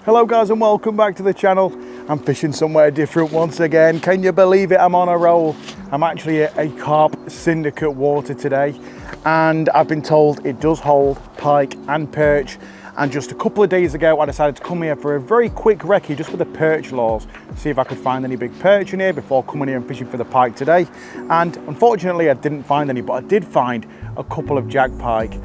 Hello guys and welcome back to the channel. I'm fishing somewhere different once again. Can you believe it? I'm on a roll. I'm actually at a Carp syndicate water today, and I've been told it does hold pike and perch. And just a couple of days ago I decided to come here for a very quick recce just with the perch laws, see if I could find any big perch in here before coming here and fishing for the pike today. And unfortunately I didn't find any, but I did find a couple of jack pike.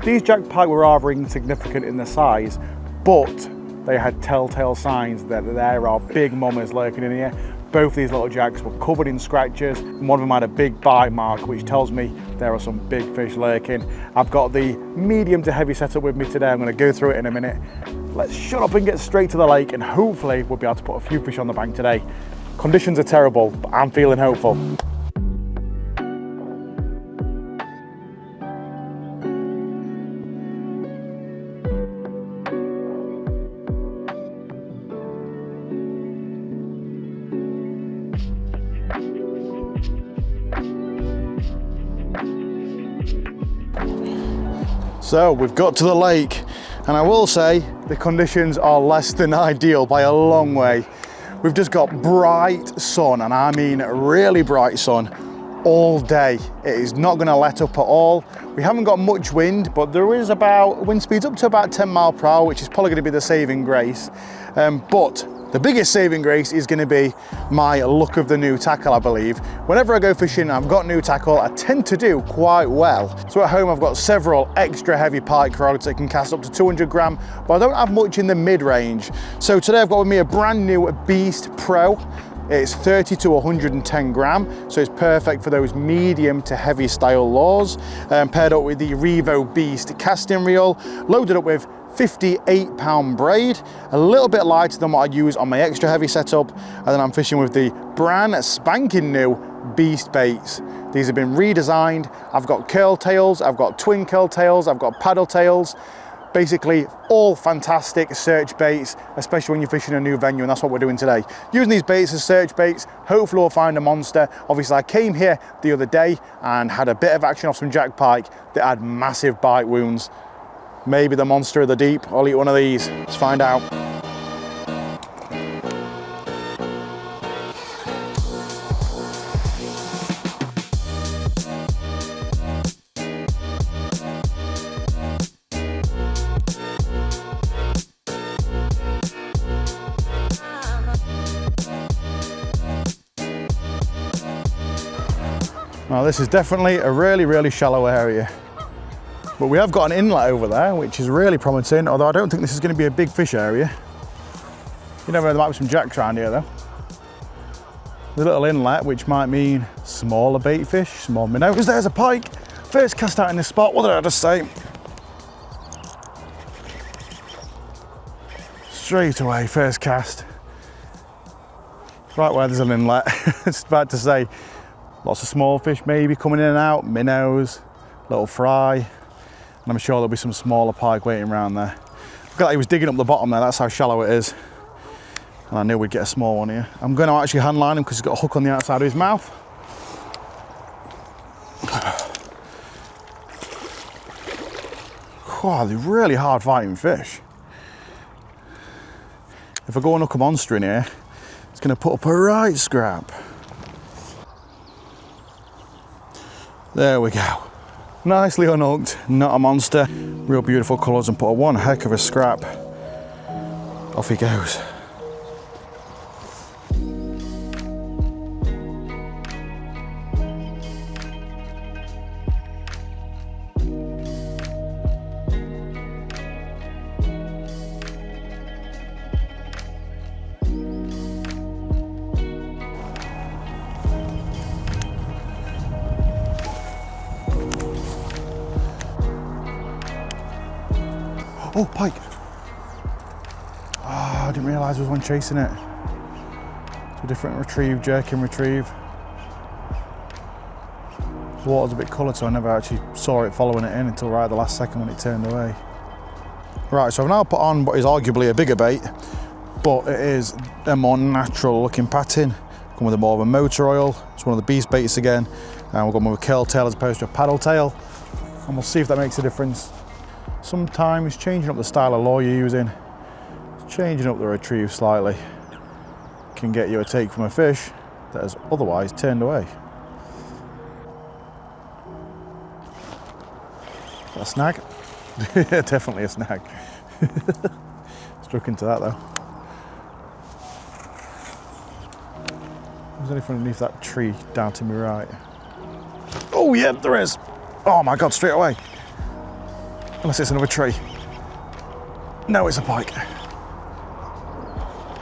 These jack pike were rather insignificant in their size, but they had telltale signs that there are big mummers lurking in here. Both these little jacks were covered in scratches, and one of them had a big bite mark, which tells me there are some big fish lurking. I've got the medium to heavy setup with me today. I'm going to go through it in a minute. Let's shut up and get straight to the lake, and hopefully we'll be able to put a few fish on the bank today. Conditions are terrible, but I'm feeling hopeful. So we've got to the lake, and I will say the conditions are less than ideal by a long way. We've just got bright sun, and I mean really bright sun, all day. It is not going to let up at all. We haven't got much wind, but there is about wind speeds up to about 10 miles per hour, which is probably going to be the saving grace. But the biggest saving grace is going to be my look of the new tackle, I believe. Whenever I go fishing and I've got new tackle, I tend to do quite well. So at home I've got several extra heavy pike rods that can cast up to 200 gram, but I don't have much in the mid-range. So today I've got with me a brand new Beast Pro. It's 30 to 110 gram, so it's perfect for those medium to heavy style lures. Paired up with the Revo Beast casting reel, loaded up with 58-pound braid, a little bit lighter than what I use on my extra heavy setup, and then I'm fishing with the brand spanking new Beast baits. These have been redesigned. I've got curl tails, I've got twin curl tails, I've got paddle tails. Basically all fantastic search baits, especially when you're fishing a new venue, and that's what we're doing today. Using these baits as search baits, hopefully we'll find a monster. Obviously I came here the other day and had a bit of action off some jack pike that had massive bite wounds. Maybe the monster of the deep. I'll eat one of these. Let's find out. Now this is definitely a really shallow area. But we have got an inlet over there, which is really promising, although I don't think this is going to be a big fish area. You never know, there might be some jacks around here though. The little inlet, which might mean smaller bait fish, small minnows. There's a pike. First cast out in this spot. What did I just say? Straight away, first cast. Right where there's an inlet. It's about to say, lots of small fish maybe coming in and out, minnows, little fry. And I'm sure there'll be some smaller pike waiting around there. Look at that, he was digging up the bottom there, that's how shallow it is. And I knew we'd get a small one here. I'm going to actually hand line him because he's got a hook on the outside of his mouth. Wow, they're really hard fighting fish. If I go and hook a monster in here, it's going to put up a right scrap. There we go. Nicely unhooked, not a monster. Real beautiful colours, and put a one heck of a scrap. Off he goes. Oh, pike. Oh, I didn't realise there was one chasing it. It's a different retrieve, jerk and retrieve. The water's a bit coloured, so I never actually saw it following it in until right at the last second when it turned away. Right, so I've now put on what is arguably a bigger bait, but it is a more natural looking pattern. Come with a more of a motor oil. It's one of the Beast baits again. And we've got more of a curl tail as opposed to a paddle tail. And we'll see if that makes a difference. Sometimes changing up the style of lure you're using Changing up the retrieve slightly can get you a take from a fish that has otherwise turned away. Is that a snag? Definitely a snag. Struck into that though. There's anything underneath that tree down to my right. Oh yeah, there is. Oh my God, straight away. Unless it's another tree. No, it's a pike.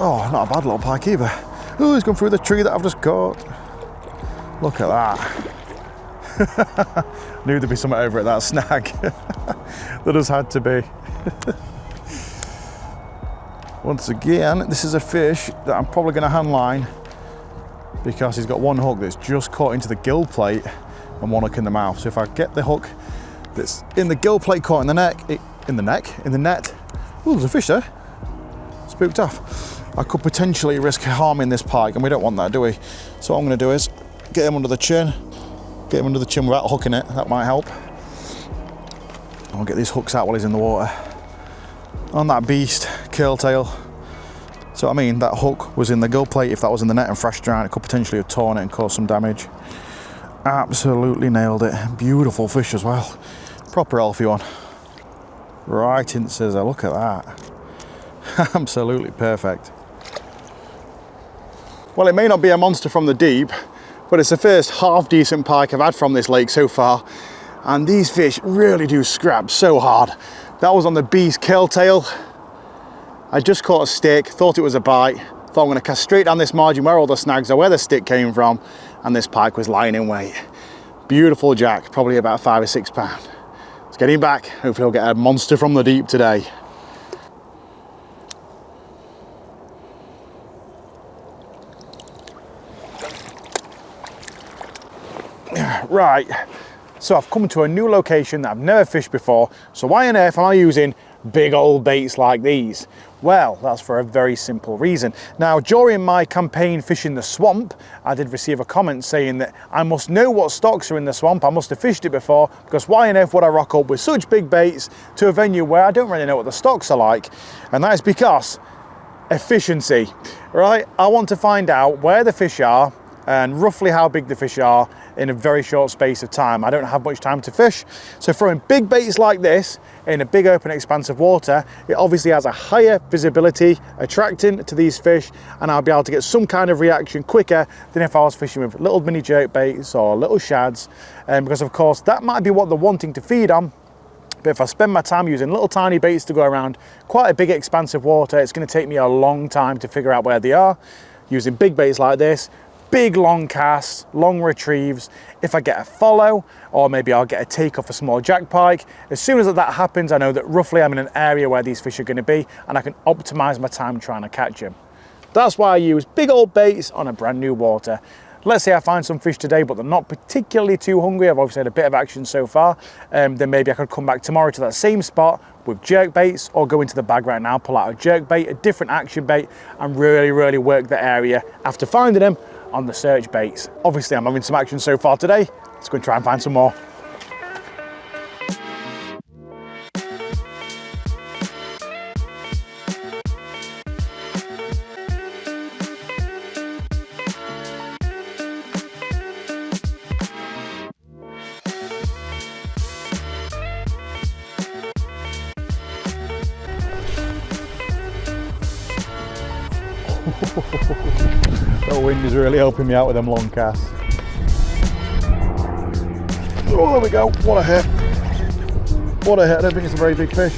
Oh, not a bad little pike either. Oh, he's gone through the tree that I've just caught. Look at that. Knew there'd be something over at that snag. There just had to be. Once again, this is a fish that I'm probably going to hand line because he's got one hook that's just caught into the gill plate and one hook in the mouth. So if I get the hook that's in the gill plate caught in the neck, in the net, oh, there's a fish there. Spooked off. I could potentially risk harming this pike, and we don't want that, do we? So what I'm going to do is get him under the chin without hooking it. That might help. I'll get these hooks out while he's in the water. On that beast, curltail. So I mean, that hook was in the gill plate. If that was in the net and fresh around, it could potentially have torn it and caused some damage. Absolutely nailed it. Beautiful fish as well. Proper healthy one. Right in scissor, look at that. Absolutely perfect. Well, it may not be a monster from the deep, but it's the first half decent pike I've had from this lake so far. And these fish really do scrap so hard. That was on the beast curltail. I just caught a stick, thought it was a bite. Thought I'm going to cast straight down this margin where all the snags are, where the stick came from. And this pike was lying in wait. Beautiful jack, probably about 5 or 6 pounds. Let's get him back. Hopefully he'll get a monster from the deep today. Right, so I've come to a new location that I've never fished before. So why on earth am I using big old baits like these? Well, that's for a very simple reason. Now, during my campaign fishing the swamp, I did receive a comment saying that I must know what stocks are in the swamp. I must have fished it before, because why on earth would I rock up with such big baits to a venue where I don't really know what the stocks are like? And that is because efficiency, right? I want to find out where the fish are and roughly how big the fish are in a very short space of time. I don't have much time to fish. So throwing big baits like this in a big open expanse of water, it obviously has a higher visibility, attracting to these fish, and I'll be able to get some kind of reaction quicker than if I was fishing with little mini jerk baits or little shads. Because of course that might be what they're wanting to feed on. But if I spend my time using little tiny baits to go around quite a big expanse of water, it's going to take me a long time to figure out where they are. Using big baits like this, big long casts, long retrieves. If I get a follow, or maybe I'll get a take off a small jack pike, as soon as that happens, I know that roughly I'm in an area where these fish are going to be, and I can optimize my time trying to catch them. That's why I use big old baits on a brand new water. Let's say I find some fish today, but they're not particularly too hungry. I've obviously had a bit of action so far. Then maybe I could come back tomorrow to that same spot with jerk baits, or go into the bag right now, pull out a jerk bait, a different action bait, and really work the area after finding them on the search baits. Obviously I'm having some action so far today. Let's go and try and find some more. That wind is really helping me out with them long casts. Oh, there we go. What a hit. What a hit. I don't think it's a very big fish.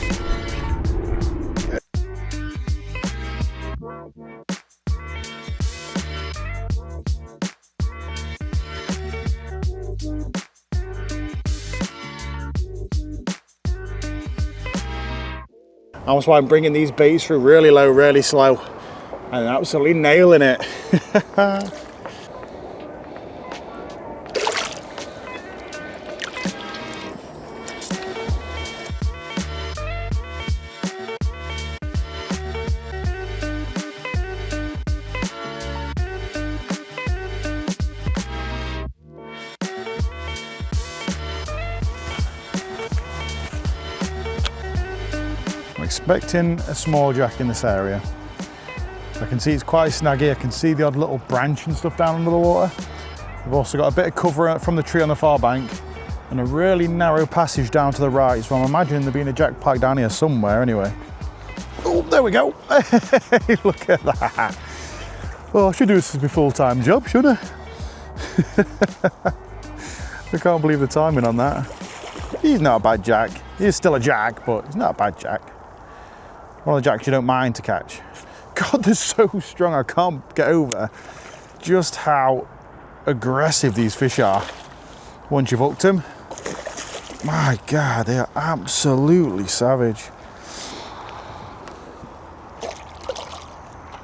That's why I'm bringing these baits through really low, really slow, and absolutely nailing it. expecting a small jack in this area. I can see it's quite snaggy. I can see the odd little branch and stuff down under the water. We've also got a bit of cover from the tree on the far bank and a really narrow passage down to the right. So I'm imagining there being a jack pike down here somewhere anyway. Oh, there we go. Hey, look at that. Oh, I should do this as my full-time job, shouldn't I? I can't believe the timing on that. He's not a bad jack. He's still a jack, but he's not a bad jack. One of the jacks you don't mind to catch. God, they're so strong. I can't get over just how aggressive these fish are once you've hooked them. My God, they are absolutely savage.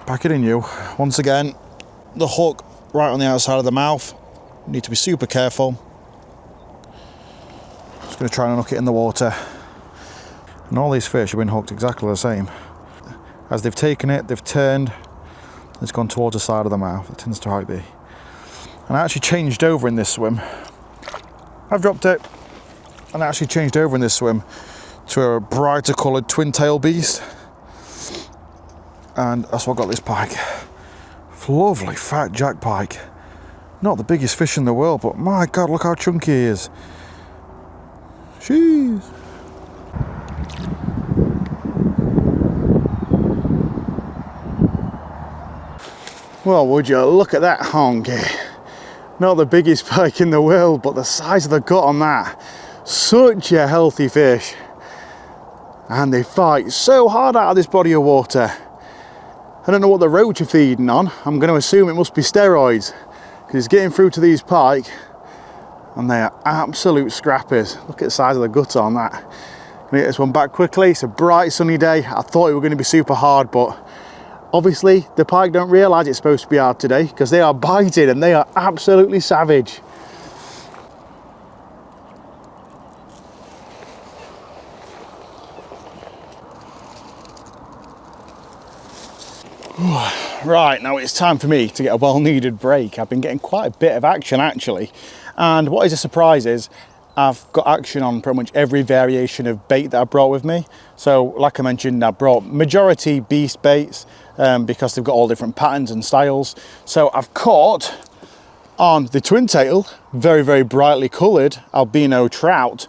Pack it in you. Once again, the hook right on the outside of the mouth. You need to be super careful. Just going to try and hook it in the water. And all these fish have been hooked exactly the same. As they've taken it, they've turned, it's gone towards the side of the mouth. It tends to be. And I actually changed over in this swim. I've dropped it, and I actually changed over in this swim to a brighter coloured twin tail beast. And that's what got this pike. Lovely fat jack pike. Not the biggest fish in the world, but my God, look how chunky he is. Jeez. Well, would you look at that honky. Not the biggest pike in the world, but the size of the gut on that. Such a healthy fish. And they fight so hard out of this body of water. I don't know what the roach are feeding on. I'm going to assume it must be steroids, because it's getting through to these pike and they are absolute scrappers. Look at the size of the gut on that. I'm gonna get this one back quickly. It's a bright sunny day. I thought it was going to be super hard, but obviously the pike don't realise it's supposed to be hard today, because they are biting and they are absolutely savage. Right, now it's time for me to get a well-needed break. I've been getting quite a bit of action actually, and what is a surprise is I've got action on pretty much every variation of bait that I brought with me. So like I mentioned, I brought majority beast baits because they've got all different patterns and styles. So I've caught on the twin tail, very, very brightly coloured albino trout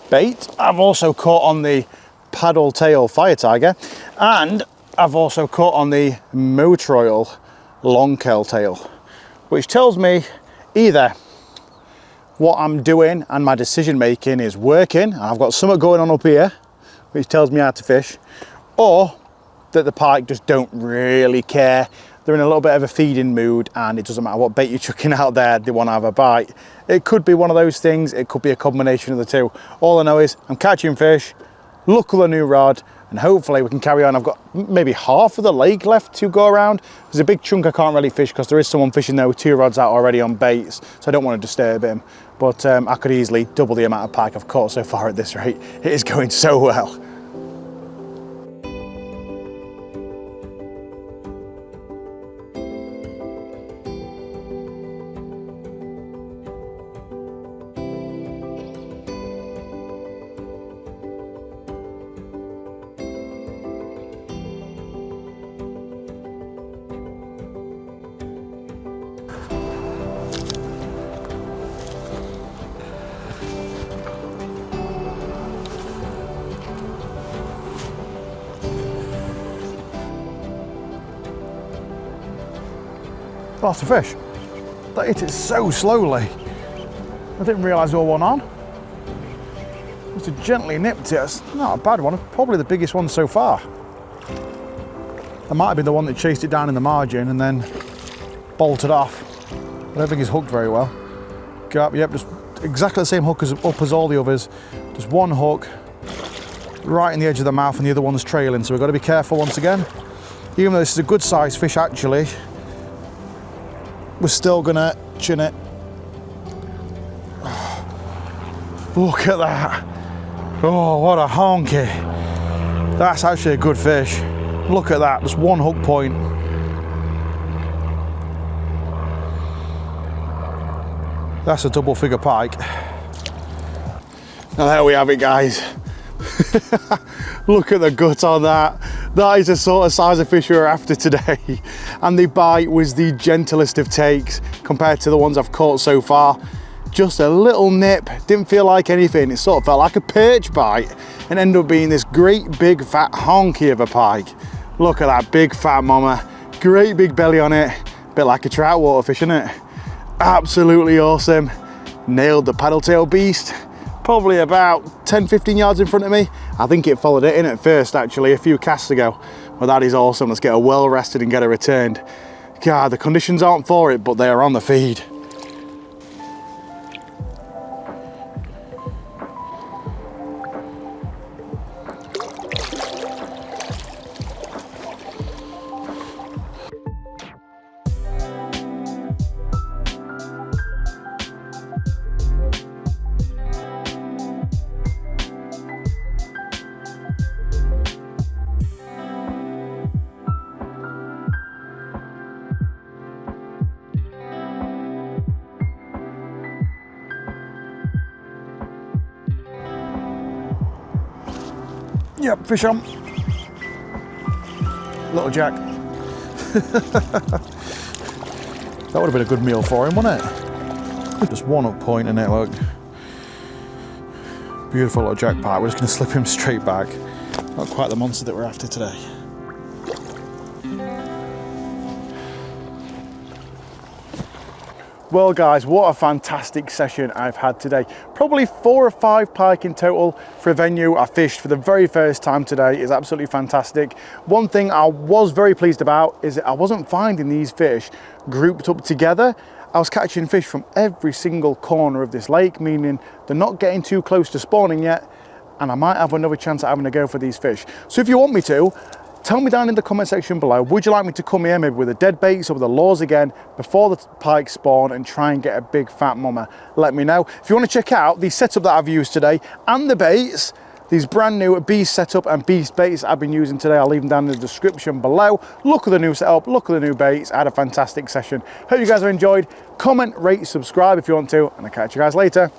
bait. I've also caught on the paddle tail fire tiger, and I've also caught on the motroil longtail tail, which tells me either what I'm doing and my decision making is working, and I've got something going on up here which tells me how to fish, or that the pike just don't really care. They're in a little bit of a feeding mood, and it doesn't matter what bait you're chucking out there, they want to have a bite. It could be one of those things, it could be a combination of the two. All I know is I'm catching fish, look at the new rod, and hopefully we can carry on. I've got maybe half of the lake left to go around. There's a big chunk I can't really fish because there is someone fishing there with 2 rods out already on baits, so I don't want to disturb him. But I could easily double the amount of pike I've caught so far at this rate. It is going so well. Lots of fish. They hit it so slowly. I didn't realise there was one on. Just gently nipped it. It's not a bad one. Probably the biggest one so far. That might have been the one that chased it down in the margin and then bolted off. I don't think he's hooked very well. Carp, yep, just exactly the same hook up as all the others. Just one hook right in the edge of the mouth, and the other one's trailing. So we've got to be careful once again. Even though this is a good sized fish actually, we're still gonna chin it. Oh, look at that. Oh, what a honky. That's actually a good fish. Look at that, just one hook point. That's a double figure pike. Now there we have it, guys. Look at the gut on that. That is the sort of size of fish we were after today. And the bite was the gentlest of takes compared to the ones I've caught so far. Just a little nip, didn't feel like anything. It sort of felt like a perch bite and ended up being this great big fat honky of a pike. Look at that big fat mama, great big belly on it, bit like a trout water fish, isn't it? Absolutely awesome. Nailed the paddle tail beast, probably about 10-15 yards in front of me. I think it followed it in at first actually a few casts ago. Well, that is awesome. Let's get her well rested and get her returned. God, the conditions aren't for it, but they are on the feed. Yep, fish on. Little Jack. That would have been a good meal for him, wouldn't it? Just one up point in it, look. Beautiful little Jack pike. We're just going to slip him straight back. Not quite the monster that we're after today. Well guys, what a fantastic session I've had today. Probably 4 or 5 pike in total for a venue I fished for the very first time today. Is absolutely fantastic. One thing I was very pleased about is that I wasn't finding these fish grouped up together. I was catching fish from every single corner of this lake, meaning they're not getting too close to spawning yet, and I might have another chance at having a go for these fish. So if you want me to, tell me down in the comment section below, would you like me to come here maybe with the dead baits or with the lures again before the pike spawn and try and get a big fat mama? Let me know. If you want to check out the setup that I've used today and the baits, these brand new beast setup and beast baits I've been using today, I'll leave them down in the description below. Look at the new setup, look at the new baits. I had a fantastic session. Hope you guys have enjoyed. Comment, rate, subscribe if you want to, and I'll catch you guys later.